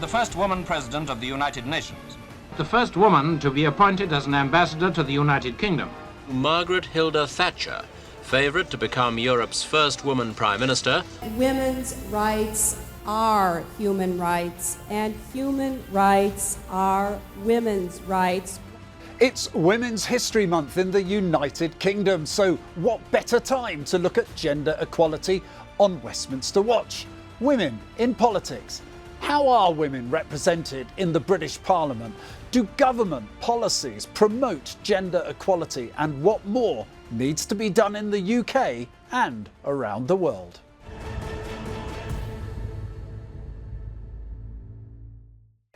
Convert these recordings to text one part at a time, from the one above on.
the first woman president of the United Nations. The first woman to be appointed as an ambassador to the United Kingdom. Margaret Hilda Thatcher, favourite to become Europe's first woman Prime Minister. Women's rights are human rights, and human rights are women's rights. It's Women's History Month in the United Kingdom, so what better time to look at gender equality on Westminster Watch? Women in politics. How are women represented in the British Parliament? Do government policies promote gender equality? And what more needs to be done in the UK and around the world?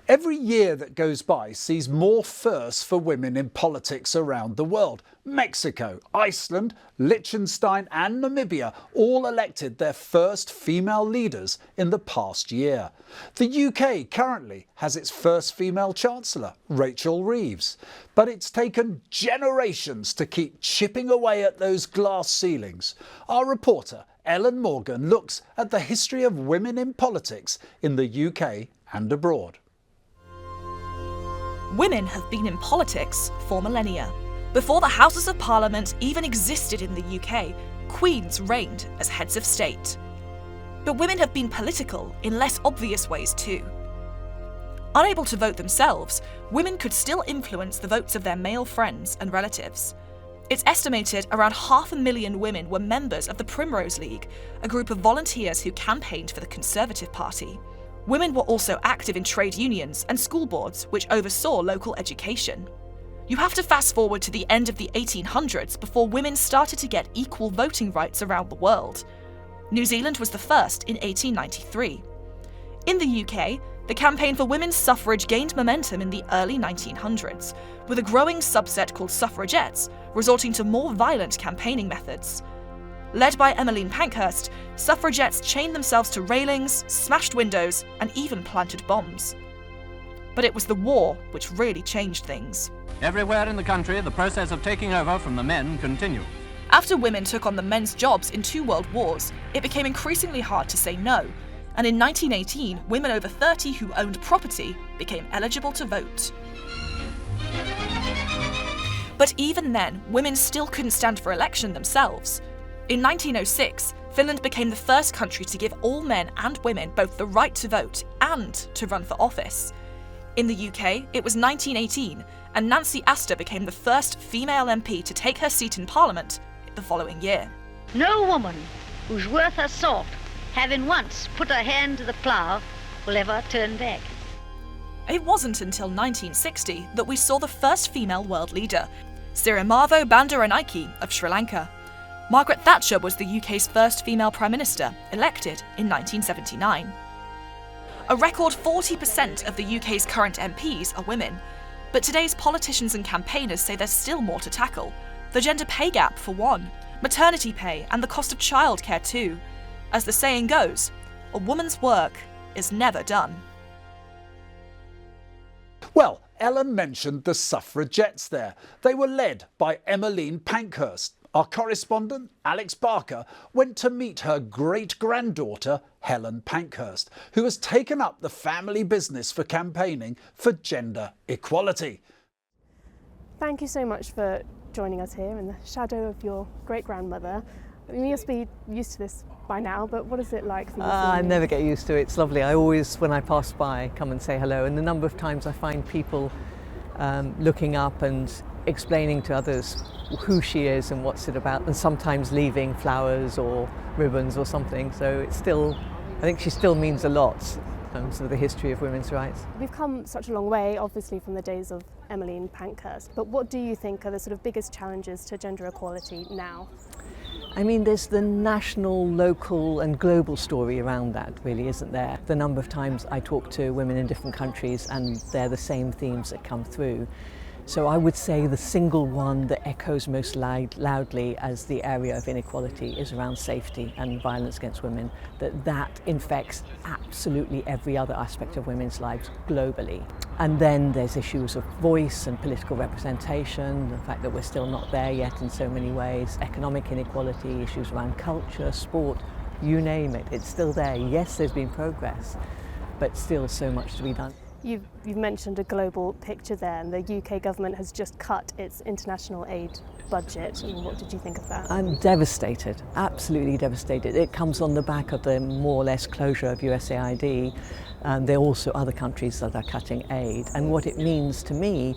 Every year that goes by sees more firsts for women in politics around the world. Mexico, Iceland, Liechtenstein and Namibia all elected their first female leaders in the past year. The UK currently has its first female Chancellor, Rachel Reeves. But it's taken generations to keep chipping away at those glass ceilings. Our reporter, Ellen Morgan, looks at the history of women in politics in the UK and abroad. Women have been in politics for millennia. Before the Houses of Parliament even existed in the UK, queens reigned as heads of state. But women have been political in less obvious ways too. Unable to vote themselves, women could still influence the votes of their male friends and relatives. It's estimated around 500,000 women were members of the Primrose League, a group of volunteers who campaigned for the Conservative Party. Women were also active in trade unions and school boards, which oversaw local education. You have to fast forward to the end of the 1800s before women started to get equal voting rights around the world. New Zealand was the first in 1893. In the UK, the campaign for women's suffrage gained momentum in the early 1900s, with a growing subset called suffragettes, resorting to more violent campaigning methods. Led by Emmeline Pankurst, suffragettes chained themselves to railings, smashed windows, and even planted bombs. But it was the war which really changed things. Everywhere in the country, the process of taking over from the men continued. After women took on the men's jobs in 2 world wars, it became increasingly hard to say no. And in 1918, women over 30 who owned property became eligible to vote. But even then, women still couldn't stand for election themselves. In 1906, Finland became the first country to give all men and women both the right to vote and to run for office. In the UK, it was 1918, and Nancy Astor became the first female MP to take her seat in Parliament the following year. No woman who's worth her salt, having once put her hand to the plough, will ever turn back. It wasn't until 1960 that we saw the first female world leader, Sirimavo Bandaranaike of Sri Lanka. Margaret Thatcher was the UK's first female Prime Minister, elected in 1979. A record 40% of the UK's current MPs are women, but today's politicians and campaigners say there's still more to tackle. The gender pay gap, for one, maternity pay, and the cost of childcare too. As the saying goes, a woman's work is never done. Well, Ellen mentioned the suffragettes there. They were led by Emmeline Pankurst. Our correspondent, Alex Barker, went to meet her great-granddaughter, Helen Pankurst, who has taken up the family business for campaigning for gender equality. Thank you so much for joining us here in the shadow of your great-grandmother. I mean, you must be used to this by now, but what is it like for you? I never get used to it. It's lovely. I always, when I pass by, come and say hello. And the number of times I find people looking up and explaining to others who she is and what's it about, and sometimes leaving flowers or ribbons or something. So it's still, I think she still means a lot in terms of the history of women's rights. We've come such a long way, obviously, from the days of Emmeline Pankurst, but what do you think are the sort of biggest challenges to gender equality now? I mean, there's the national, local and global story around that, really, isn't there? The number of times I talk to women in different countries and they're the same themes that come through. So I would say the single one that echoes most loudly as the area of inequality is around safety and violence against women, that infects absolutely every other aspect of women's lives globally. And then there's issues of voice and political representation, the fact that we're still not there yet in so many ways, economic inequality, issues around culture, sport, you name it, it's still there. Yes, there's been progress, but still so much to be done. You've mentioned a global picture there, and the UK government has just cut its international aid budget. And what did you think of that? I'm devastated, absolutely devastated. It comes on the back of the more or less closure of USAID. There are also other countries that are cutting aid. And what it means to me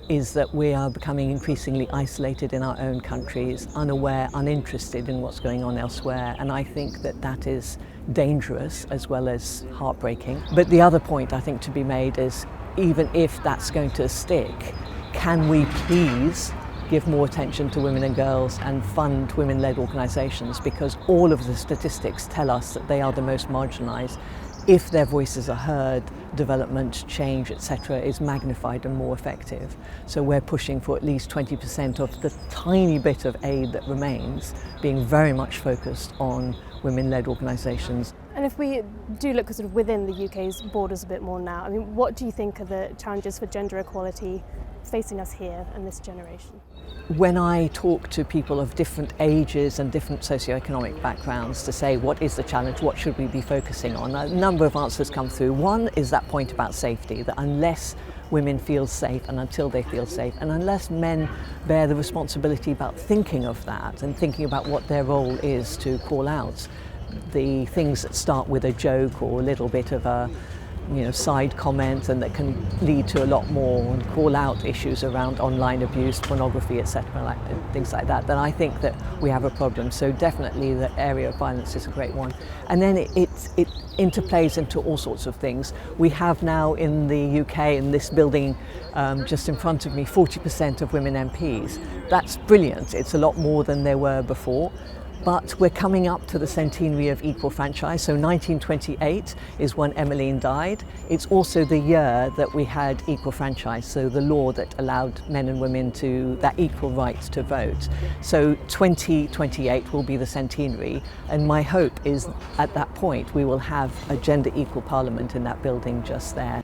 is that we are becoming increasingly isolated in our own countries, unaware, uninterested in what's going on elsewhere. And I think that that is dangerous as well as heartbreaking. But the other point I think to be made is, even if that's going to stick, can we please give more attention to women and girls and fund women-led organisations, because all of the statistics tell us that they are the most marginalised. If their voices are heard, development, change, etc. is magnified and more effective. So we're pushing for at least 20% of the tiny bit of aid that remains being very much focused on women-led organisations. And if we do look sort of within the UK's borders a bit more now, I mean, what do you think are the challenges for gender equality facing us here and this generation? When I talk to people of different ages and different socioeconomic backgrounds to say what is the challenge, what should we be focusing on, a number of answers come through. One is that point about safety, that unless women feel safe and until they feel safe, and unless men bear the responsibility about thinking of that and thinking about what their role is to call out the things that start with a joke or a little bit of a side comment, and that can lead to a lot more, and call out issues around online abuse, pornography, etc., things like that, then I think that we have a problem. So definitely the area of violence is a great one. And then it interplays into all sorts of things. We have now in the UK, in this building just in front of me, 40% of women MPs. That's brilliant. It's a lot more than there were before. But we're coming up to the centenary of equal franchise. So 1928 is when Emmeline died. It's also the year that we had equal franchise, so the law that allowed men and women to that equal right to vote. So 2028 will be the centenary, and my hope is at that point we will have a gender equal parliament in that building just there.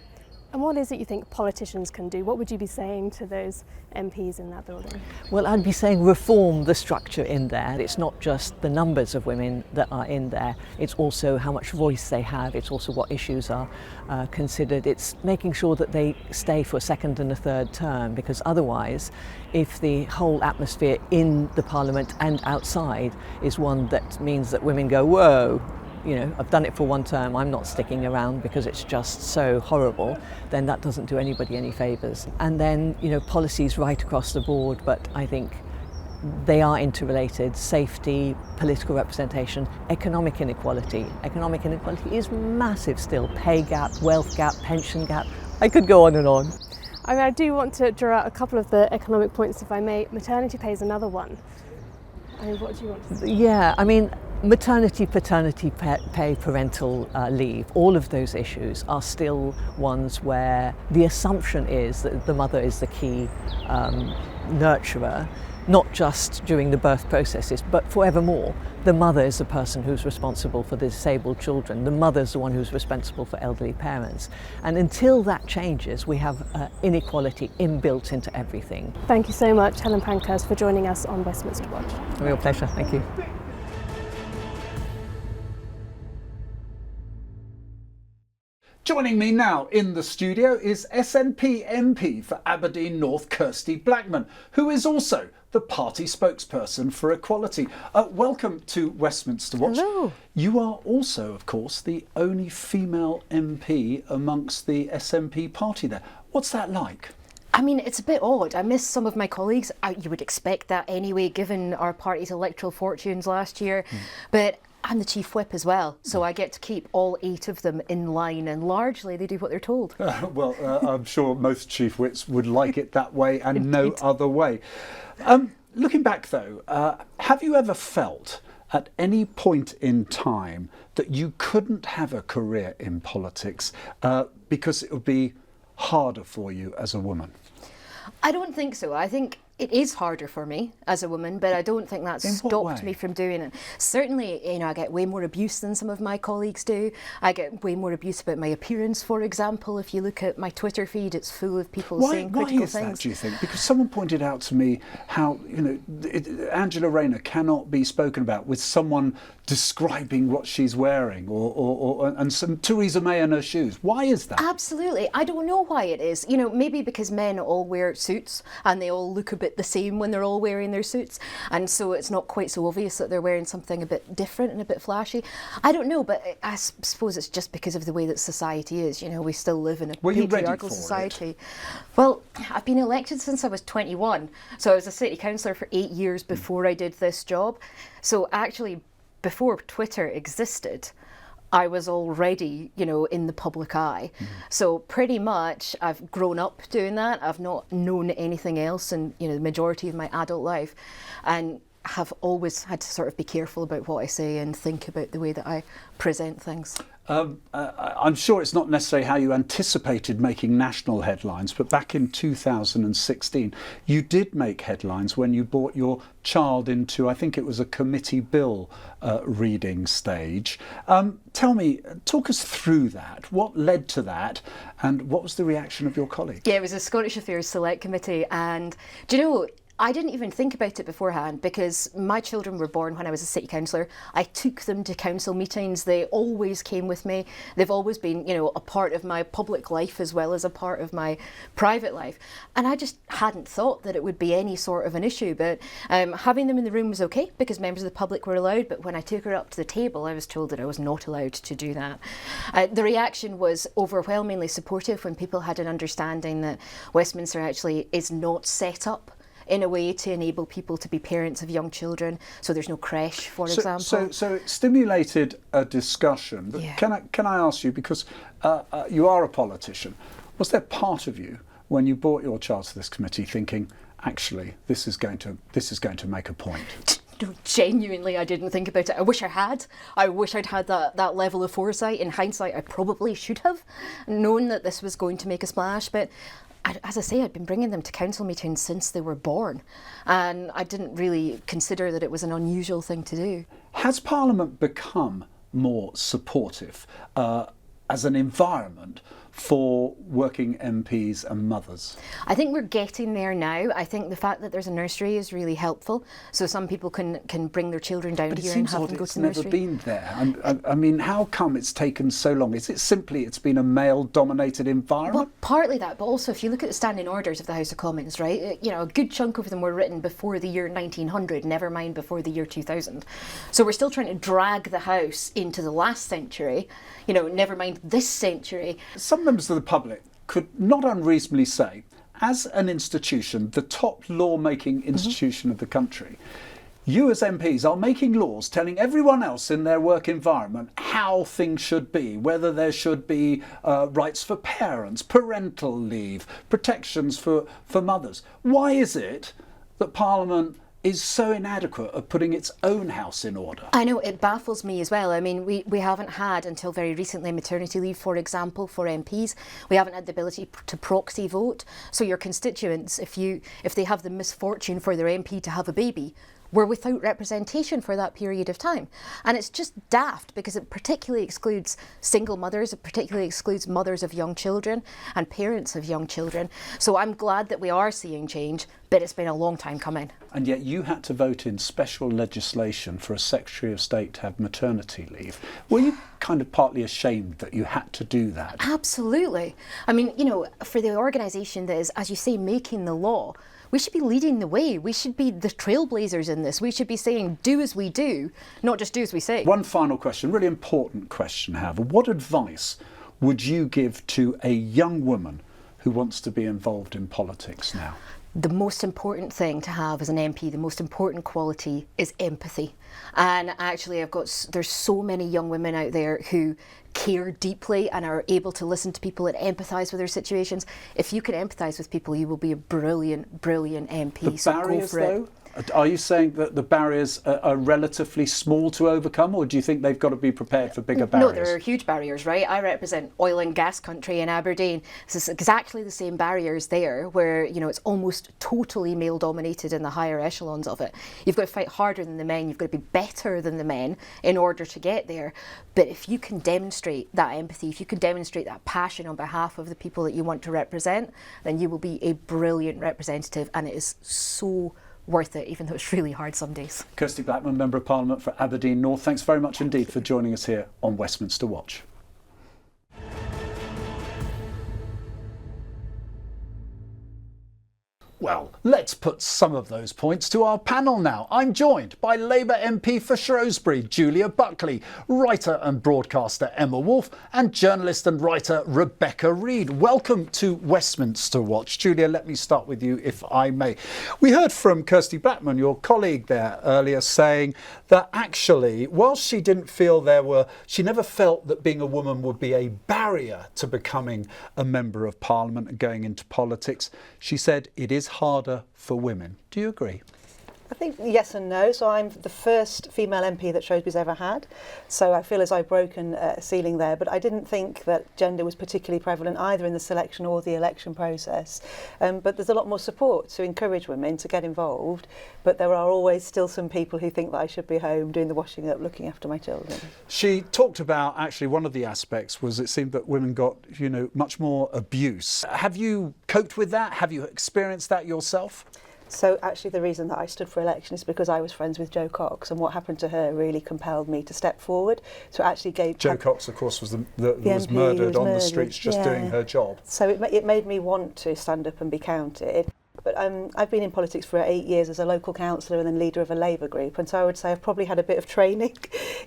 And what is it you think politicians can do? What would you be saying to those MPs in that building? Well, I'd be saying reform the structure in there. It's not just the numbers of women that are in there, it's also how much voice they have, it's also what issues are considered. It's making sure that they stay for a second and a third term, because otherwise, if the whole atmosphere in the Parliament and outside is one that means that women go, whoa, I've done it for one term, I'm not sticking around because it's just so horrible, then that doesn't do anybody any favours. And then, policies right across the board, but I think they are interrelated: safety, political representation, economic inequality. Economic inequality is massive still. Pay gap, wealth gap, pension gap. I could go on and on. I mean, I do want to draw out a couple of the economic points, if I may. Maternity pay is another one. I mean, what do you want to say? Yeah, I mean, maternity, paternity pay, parental leave, all of those issues are still ones where the assumption is that the mother is the key nurturer, not just during the birth processes, but forevermore. The mother is the person who's responsible for the disabled children. The mother is the one who's responsible for elderly parents. And until that changes, we have inequality inbuilt into everything. Thank you so much, Helen Pankurst, for joining us on Westminster Watch. A real pleasure, thank you. Joining me now in the studio is SNP MP for Aberdeen North, Kirsty Blackman, who is also the party spokesperson for equality. Welcome to Westminster Watch. Hello. You are also, of course, the only female MP amongst the SNP party there. What's that like? I mean, it's a bit odd. I miss some of my colleagues. You would expect that anyway, given our party's electoral fortunes last year. But I'm the chief whip as well, so I get to keep all 8 of them in line, and largely they do what they're told. Well, I'm sure most chief whips would like it that way and Indeed. no other way. Looking back though, have you ever felt at any point in time that you couldn't have a career in politics because it would be harder for you as a woman? I don't think so. I think it is harder for me as a woman, but I don't think that's stopped me from doing it. Certainly, you know, I get way more abuse than some of my colleagues do. I get way more abuse about my appearance, for example. If you look at my Twitter feed, it's full of people saying critical things. Why is that, do you think? Because someone pointed out to me how, you know, Angela Rayner cannot be spoken about with someone describing what she's wearing, and some Theresa May in her shoes. Why is that? Absolutely. I don't know why it is. You know, maybe because men all wear suits and they all look a bit the same when they're all wearing their suits, and so it's not quite so obvious that they're wearing something a bit different and a bit flashy. I don't know, but I suppose it's just because of the way that society is. You know, we still live in a patriarchal society. Well, I've been elected since I was 21, so I was a city councillor for 8 years before I did this job. So actually, before Twitter existed, I was already, you know, in the public eye. So pretty much I've grown up doing that. I've not known anything else in, you know, the majority of my adult life, and have always had to sort of be careful about what I say and think about the way that I present things. I'm sure it's not necessarily how you anticipated making national headlines, but back in 2016, you did make headlines when you brought your child into, I think it was a committee bill reading stage. Tell me, talk us through that. What led to that, and what was the reaction of your colleagues? Yeah, it was a Scottish Affairs Select Committee, and do you know, I didn't even think about it beforehand because my children were born when I was a city councillor. I took them to council meetings. They always came with me. They've always been, you know, a part of my public life as well as a part of my private life. And I just hadn't thought that it would be any sort of an issue. But having them in the room was okay because members of the public were allowed. But when I took her up to the table, I was told that I was not allowed to do that. The reaction was overwhelmingly supportive when people had an understanding that Westminster actually is not set up in a way to enable people to be parents of young children, so there's no creche, for example. So it stimulated a discussion, but can I ask you, because you are a politician, was there part of you when you brought your child to this committee thinking, actually, this is going to make a point? No, genuinely, I didn't think about it. I wish I had. I wish I'd had that level of foresight. In hindsight, I probably should have known that this was going to make a splash, but as I say, I'd been bringing them to council meetings since they were born, and I didn't really consider that it was an unusual thing to do. Has Parliament become more supportive as an environment for working MPs and mothers? I think we're getting there now. I think the fact that there's a nursery is really helpful, so some people can bring their children down here and have them go to the nursery. But it seems odd it's never been there. I mean, how come it's taken so long? Is it simply it's been a male-dominated environment? Well, partly that, but also if you look at the standing orders of the House of Commons, right, you know, a good chunk of them were written before the year 1900, never mind before the year 2000. So we're still trying to drag the House into the last century, you know, never mind this century. Some members of the public could not unreasonably say, as an institution, the top law-making institution of the country, you as MPs are making laws telling everyone else in their work environment how things should be, whether there should be rights for parents, parental leave, protections for mothers. Why is it that Parliament is so inadequate at putting its own house in order? I know, it baffles me as well. I mean, we haven't had, until very recently, maternity leave, for example, for MPs. We haven't had the ability to proxy vote. So your constituents, if they have the misfortune for their MP to have a baby, were without representation for that period of time. And it's just daft because it particularly excludes single mothers, it particularly excludes mothers of young children and parents of young children. So I'm glad that we are seeing change, but it's been a long time coming. And yet you had to vote in special legislation for a Secretary of State to have maternity leave. Were you kind of partly ashamed that you had to do that? Absolutely. I mean, you know, for the organisation that is, as you say, making the law, we should be leading the way. We should be the trailblazers in this. We should be saying, do as we do, not just do as we say. One final question, really important question, however. What advice would you give to a young woman who wants to be involved in politics now? The most important thing to have as an MP, the most important quality is empathy. And actually there's so many young women out there who care deeply and are able to listen to people and empathise with their situations. If you can empathise with people, you will be a brilliant, brilliant MP. The barriers, though? Are you saying that the barriers are relatively small to overcome, or do you think they've got to be prepared for bigger barriers? No, there are huge barriers, right? I represent oil and gas country in Aberdeen. It's exactly the same barriers there, where, you know, it's almost totally male dominated in the higher echelons of it. You've got to fight harder than the men, you've got to be better than the men in order to get there. But if you can demonstrate that empathy, if you can demonstrate that passion on behalf of the people that you want to represent, then you will be a brilliant representative, and it is so worth it, even though it's really hard some days. Kirsty Blackman, Member of Parliament for Aberdeen North, thanks very much indeed for joining us here on Westminster Watch. Well, let's put some of those points to our panel now. I'm joined by Labour MP for Shrewsbury, Julia Buckley, writer and broadcaster Emma Woolf, and journalist and writer Rebecca Reid. Welcome to Westminster Watch. Julia, let me start with you, if I may. We heard from Kirsty Blackman, your colleague there earlier, saying that actually, whilst she didn't feel she never felt that being a woman would be a barrier to becoming a Member of Parliament and going into politics. She said it is harder for women. Do you agree? I think yes and no. So I'm the first female MP that Shrewsbury's ever had. So I feel as I've broken a ceiling there. But I didn't think that gender was particularly prevalent either in the selection or the election process. But there's a lot more support to encourage women to get involved. But there are always still some people who think that I should be home doing the washing up, looking after my children. She talked about, actually, one of the aspects was it seemed that women got, much more abuse. Have you coped with that? Have you experienced that yourself? So actually the reason that I stood for election is because I was friends with Jo Cox, and what happened to her really compelled me to step forward. So it actually gave... Jo Cox, of course, was was murdered on the streets just doing her job. So it made me want to stand up and be counted. But I've been in politics for 8 years as a local councillor and then leader of a Labour group, and so I would say I've probably had a bit of training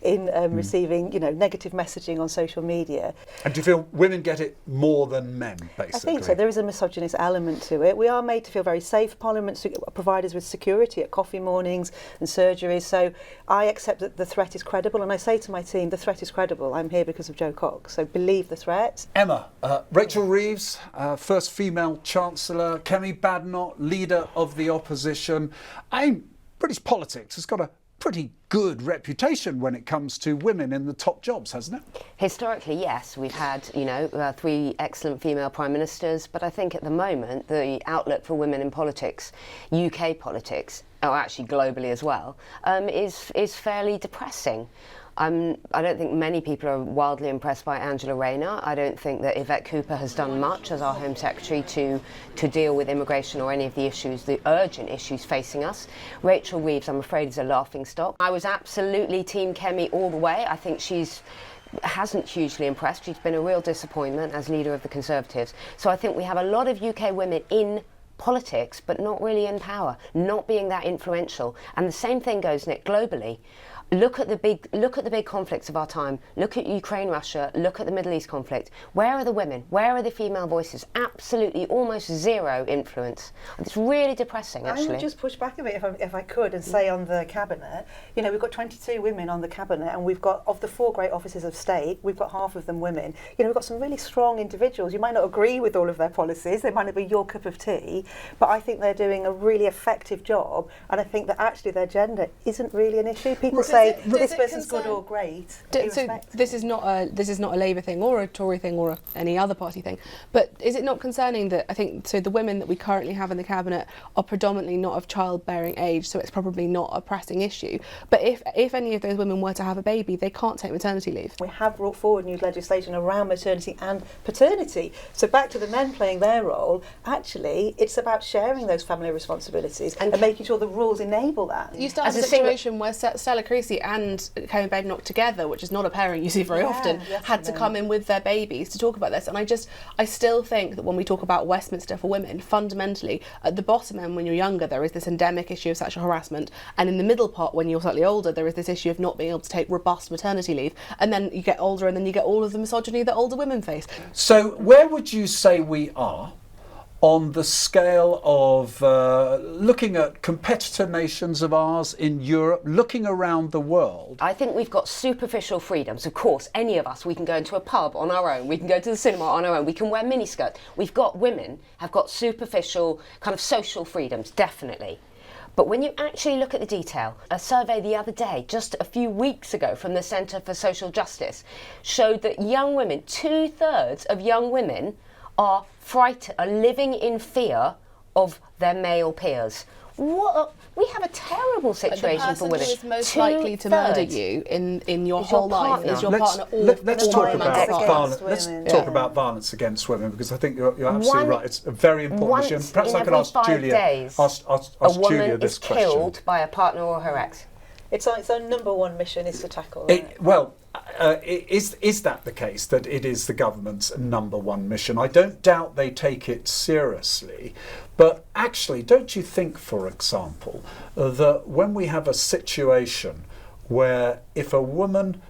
in receiving, negative messaging on social media. And do you feel women get it more than men, basically? I think so. There is a misogynist element to it. We are made to feel very safe. Parliament provides us with security at coffee mornings and surgeries, so I accept that the threat is credible, and I say to my team, the threat is credible. I'm here because of Jo Cox, so believe the threat. Emma, Rachel Reeves, first female Chancellor, Kemi Badenoch, leader of the opposition. British politics has got a pretty good reputation when it comes to women in the top jobs, hasn't it? Historically, yes. We've had, 3 excellent female prime ministers, but I think at the moment the outlook for women in politics, UK politics, or actually globally as well, is fairly depressing. I don't think many people are wildly impressed by Angela Rayner. I don't think that Yvette Cooper has done much as our Home Secretary to deal with immigration or any of the issues, the urgent issues facing us. Rachel Reeves, I'm afraid, is a laughingstock. I was absolutely Team Kemi all the way. I think hasn't hugely impressed. She's been a real disappointment as leader of the Conservatives. So I think we have a lot of UK women in politics, but not really in power, not being that influential. And the same thing goes, Nick, globally. Look at the big conflicts of our time. Look at Ukraine, Russia. Look at the Middle East conflict. Where are the women? Where are the female voices? Absolutely, almost zero influence. It's really depressing, actually. I would just push back a bit if I could and say on the cabinet. We've got 22 women on the cabinet, and we've got, of the 4 great offices of state, we've got half of them women. We've got some really strong individuals. You might not agree with all of their policies. They might not be your cup of tea, but I think they're doing a really effective job, and I think that actually their gender isn't really an issue. People say this person's good or great. So this is not a Labour thing or a Tory thing or any other party thing. But is it not concerning that the women that we currently have in the cabinet are predominantly not of childbearing age, so it's probably not a pressing issue. But if any of those women were to have a baby, they can't take maternity leave. We have brought forward new legislation around maternity and paternity. So back to the men playing their role. Actually, it's about sharing those family responsibilities and making sure the rules enable that. You start a situation where Stella Creasy and Kemi Badenoch together, which is not a pairing you see very often, had to come in with their babies to talk about this. And I still think that when we talk about Westminster for women, fundamentally, at the bottom end, when you're younger, there is this endemic issue of sexual harassment. And in the middle part, when you're slightly older, there is this issue of not being able to take robust maternity leave. And then you get older, and then you get all of the misogyny that older women face. So where would you say we are on the scale of looking at competitor nations of ours in Europe, looking around the world? I think we've got superficial freedoms. Of course, any of us, we can go into a pub on our own, we can go to the cinema on our own, we can wear miniskirts. Women have got superficial kind of social freedoms, definitely. But when you actually look at the detail, a survey the other day, just a few weeks ago from the Centre for Social Justice, showed that young women, 2/3 of young women are living in fear of their male peers. We have a terrible situation for women. The person who is most likely to murder you in your whole life is your partner. Let's talk about violence. Let's talk about violence against women, because I think you're absolutely right. It's a very important issue. Perhaps I could ask Julia. Ask Julia this question. A woman is killed by a partner or her ex. It's our number one mission is to tackle it. Is that the case, that it is the government's number one mission? I don't doubt they take it seriously, but actually, don't you think, for example, that when we have a situation where if a woman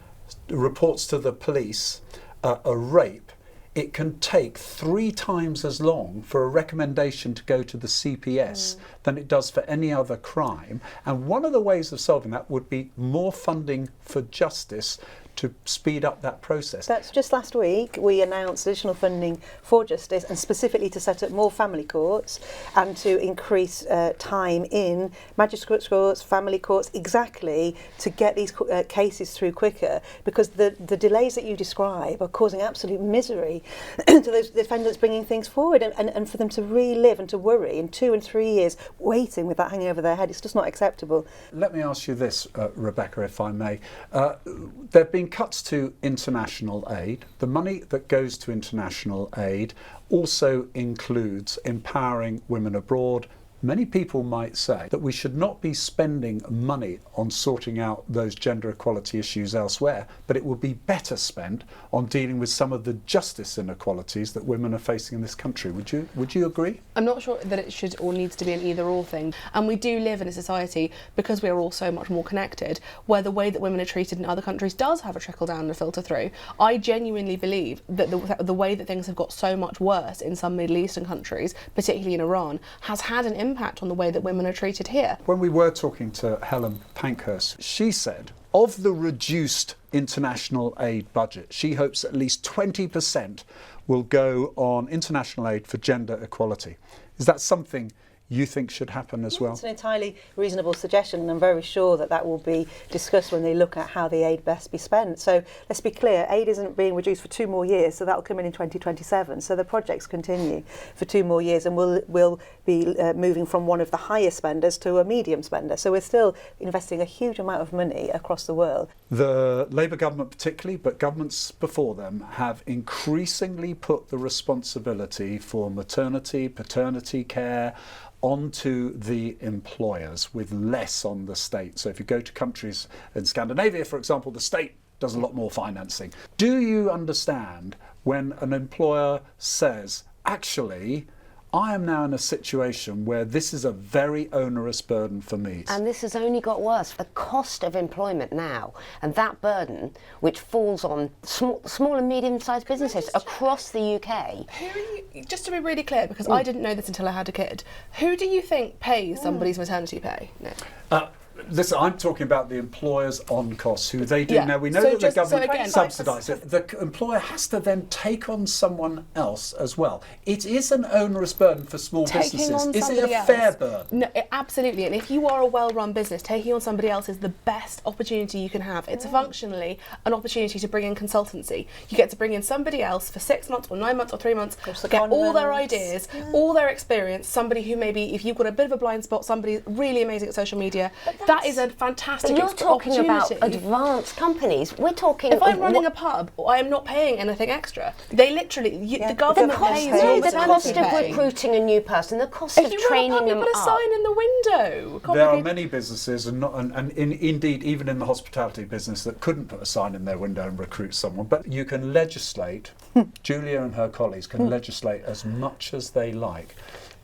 reports to the police a rape, it can take 3 times as long for a recommendation to go to the CPS than it does for any other crime. And one of the ways of solving that would be more funding for justice to speed up that process. That's just last week we announced additional funding for justice, and specifically to set up more family courts and to increase time in magistrates courts, family courts, exactly to get these cases through quicker, because the delays that you describe are causing absolute misery to those defendants bringing things forward, and for them to relive and to worry in 2 and 3 years waiting with that hanging over their head, it's just not acceptable. Let me ask you this, Rebecca, if I may. There have been cuts to international aid. The money that goes to international aid also includes empowering women abroad. Many people might say that we should not be spending money on sorting out those gender equality issues elsewhere, but it would be better spent on dealing with some of the justice inequalities that women are facing in this country. Would you agree? I'm not sure that it should or needs to be an either-or thing. And we do live in a society, because we are all so much more connected, where the way that women are treated in other countries does have a trickle-down and a filter through. I genuinely believe that the way that things have got so much worse in some Middle Eastern countries, particularly in Iran, has had an impact on the way that women are treated here. When we were talking to Helen Pankurst, she said of the reduced international aid budget, she hopes at least 20% will go on international aid for gender equality. Is that something you think should happen as well? It's an entirely reasonable suggestion, and I'm very sure that will be discussed when they look at how the aid best be spent. So let's be clear, aid isn't being reduced for 2 more years, so that'll come in 2027. So the projects continue for 2 more years, and we'll be moving from one of the highest spenders to a medium spender. So we're still investing a huge amount of money across the world. The Labour government particularly, but governments before them, have increasingly put the responsibility for maternity, paternity care onto the employers, with less on the state. So if you go to countries in Scandinavia, for example, the state does a lot more financing. Do you understand when an employer says, actually, I am now in a situation where this is a very onerous burden for me? And this has only got worse. The cost of employment now, and that burden, which falls on small and medium-sized businesses across the UK. Just to be really clear, because I didn't know this until I had a kid, who do you think pays somebody's maternity pay? No. Listen, I'm talking about the employers on costs, who they do. Now, we know that the government subsidises it. The employer has to then take on someone else as well. It is an onerous burden for small businesses. Is it a fair burden? No, absolutely. And if you are a well-run business, taking on somebody else is the best opportunity you can have. It's functionally an opportunity to bring in consultancy. You get to bring in somebody else for 6 months or 9 months or 3 months, get all their ideas, all their experience, somebody who maybe, if you've got a bit of a blind spot, somebody really amazing at social media, that is a fantastic opportunity. You're talking about advanced companies. We're talking... If I'm running a pub, I am not paying anything extra. They literally... the government pays the cost of recruiting a new person, the cost of training them up. Put a sign in the window. There are many businesses, and indeed even in the hospitality business, that couldn't put a sign in their window and recruit someone. But you can legislate, Julia and her colleagues can legislate as much as they like.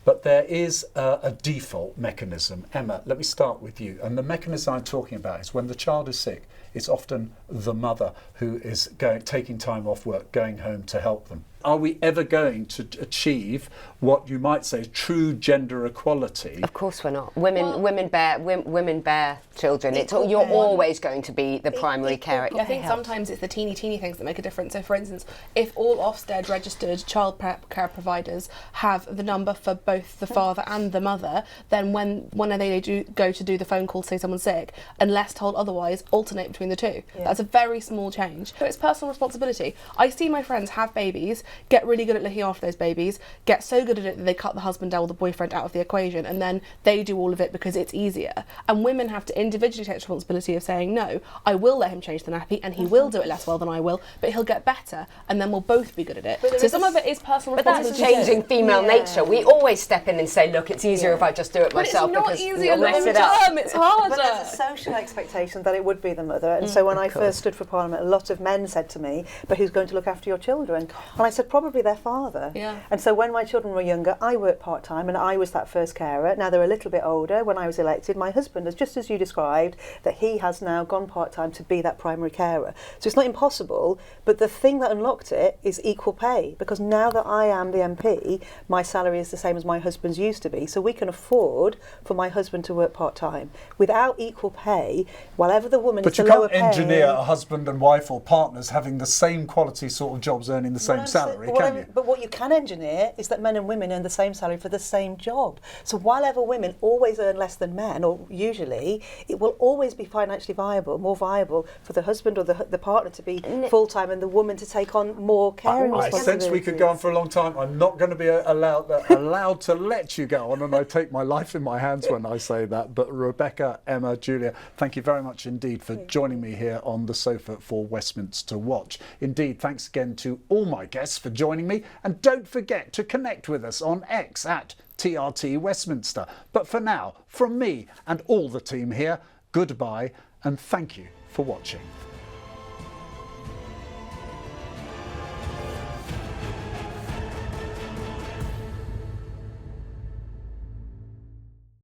But there is a default mechanism. Emma, let me start with you. And the mechanism I'm talking about is when the child is sick, it's often the mother who is taking time off work, going home to help them. Are we ever going to achieve what you might say is true gender equality? Of course we're not. Women bear children. You're always going to be the primary carer. I think sometimes it's the teeny things that make a difference. So for instance, if all Ofsted registered child care providers have the number for both the father and the mother, then when they do go to do the phone call to say someone's sick, unless told otherwise, alternate between the two. Yeah. That's a very small change. So it's personal responsibility. I see my friends have babies, get really good at looking after those babies, get so good at it that they cut the husband or the boyfriend out of the equation, and then they do all of it because it's easier. And women have to individually take responsibility of saying, no, I will let him change the nappy and he will do it less well than I will, but he'll get better and then we'll both be good at it. So some of it is personal responsibility. But that's changing female nature. We always step in and say, look, it's easier if I just do it myself. But it's not easier long term, it's harder. But there's a social expectation that it would be the mother. And so when I first stood for Parliament, a lot of men said to me, but who's going to look after your children? And I said, probably their father. Yeah. And so when my children were younger, I worked part-time and I was that first carer. Now they're a little bit older. When I was elected, my husband has, just as you described, that he has now gone part-time to be that primary carer. So it's not impossible, but the thing that unlocked it is equal pay, because now that I am the MP, my salary is the same as my husband's used to be, so we can afford for my husband to work part-time. Without equal pay, whatever the woman is the lower pay... But you can't engineer a husband and wife or partners having the same quality sort of jobs earning the same salary, can you? But what you can engineer is that men and women earn the same salary for the same job. So whatever women always earn less than men, or usually, it will always be financially viable, more viable for the husband or the partner to be full-time and the woman to take on more caring responsibilities. I sense we could go on for a long time. I'm not going to be allowed to let you go on, and I take my life in my hands when I say that. But Rebecca, Emma, Julia, thank you very much indeed for joining me here on the sofa for Westminster Watch. Indeed, thanks again to all my guests for joining me, and don't forget to connect with us on X at TRT Westminster. But for now, from me and all the team here, goodbye and thank you for watching.